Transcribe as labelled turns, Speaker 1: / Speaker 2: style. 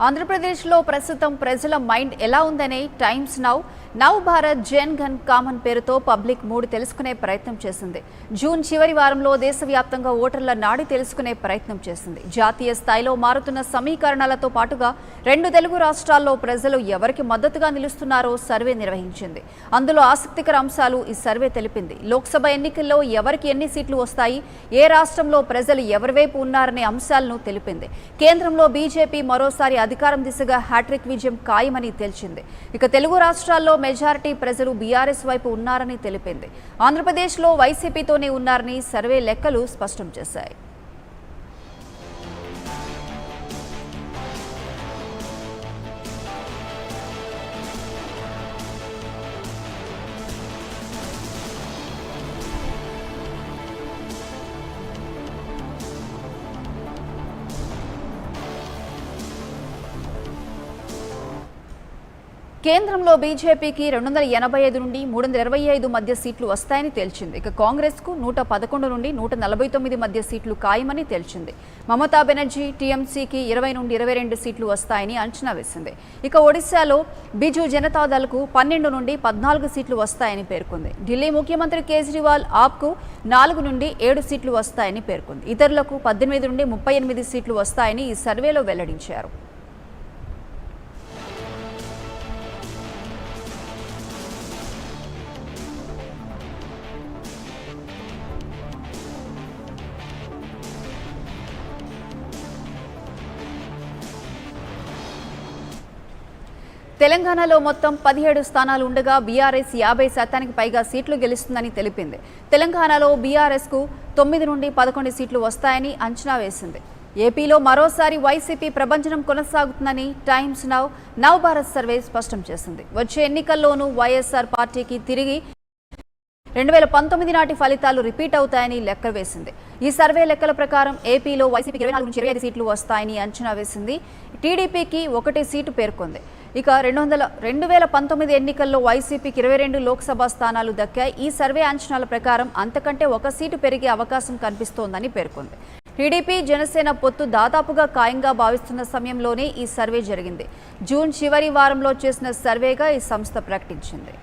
Speaker 1: ఆంధ్రప్రదేశ్లో ప్రస్తుతం ప్రజల మైండ్ ఎలా ఉందనే times now Bharat Jan gun common పేరుతో పబ్లిక్ మూడ్ తెలుసుకునే ప్రయత్నం చేసింది. జూన్ చివరి వారంలో దేశవ్యాప్తంగా ఓటర్ల నాడి తెలుసుకునే ప్రయత్నం చేసింది. జాతీయ స్థాయిలో మారుతున్న సమీకరణాలతో పాటుగా రెండు తెలుగు రాష్ట్రాల్లో ప్రజలు ఎవరికి మద్దతుగా నిలుస్తున్నారో సర్వే నిర్వహించింది. అందులో ఆసక్తికర అంశాలు ఈ సర్వే తెలిపింది. లోక్సభ ఎన్నికల్లో ఎవరికి ఎన్ని సీట్లు వస్తాయి, ఏ రాష్ట్రంలో ప్రజలు ఎవరి వైపు ఉన్నారనే అంశాలను తెలిపింది. కేంద్రంలో బీజేపీ మరోసారి అధికారం దిశగా హ్యాట్రిక్ విజయం ఖాయమని తేల్చింది. ఇక తెలుగు రాష్ట్రాల్లో మెజారిటీ ప్రజలు బీఆర్ఎస్ వైపు ఉన్నారని తెలిపింది. ఆంధ్రప్రదేశ్లో వైసీపీతోనే ఉన్నారని సర్వే లెక్కలు స్పష్టం చేశాయి. కేంద్రంలో బీజేపీకి 285 నుండి 325 మధ్య సీట్లు వస్తాయని తేల్చింది. ఇక కాంగ్రెస్కు 111 నుండి 149 మధ్య సీట్లు ఖాయమని తేల్చింది. మమతా బెనర్జీ టీఎంసీకి 20 నుండి 22 సీట్లు వస్తాయని అంచనా వేసింది. ఇక ఒడిశాలో బిజు జనతాదళ్కు 12 నుండి 14 సీట్లు వస్తాయని పేర్కొంది. ఢిల్లీ ముఖ్యమంత్రి కేజ్రీవాల్ ఆప్కు 4 నుండి 7 సీట్లు వస్తాయని పేర్కొంది. ఇతరులకు 18 నుండి 38 సీట్లు వస్తాయని ఈ సర్వేలో వెల్లడించారు. తెలంగాణలో మొత్తం 17 స్థానాలు ఉండగా బీఆర్ఎస్ 50% పైగా సీట్లు గెలుస్తుందని తెలిపింది. తెలంగాణలో బీఆర్ఎస్కు 9 నుండి 11 సీట్లు వస్తాయని అంచనా వేసింది. ఏపీలో మరోసారి వైసీపీ ప్రభంజనం కొనసాగుతుందని టైమ్స్ నవ్ భారత్ సర్వే స్పష్టం చేసింది. వచ్చే ఎన్నికల్లోనూ వైఎస్ఆర్ పార్టీకి తిరిగి 2019 నాటి ఫలితాలు రిపీట్ అవుతాయని లెక్కలు వేసింది. ఈ సర్వే లెక్కల ప్రకారం ఏపీలో వైసీపీకి 24 నుంచి 25 సీట్లు వస్తాయని అంచనా వేసింది. టీడీపీకి 1 సీటు పేర్కొంది. ఇక 2019 ఎన్నికల్లో వైసీపీకి 22 లోక్సభ స్థానాలు దక్కాయి. ఈ సర్వే అంచనాల ప్రకారం అంతకంటే 1 సీటు పెరిగే అవకాశం కనిపిస్తోందని పేర్కొంది. టీడీపీ జనసేన పొత్తు దాదాపుగా ఖాయంగా భావిస్తున్న సమయంలోనే ఈ సర్వే జరిగింది. జూన్ చివరి వారంలో చేసిన సర్వేగా ఈ సంస్థ ప్రకటించింది.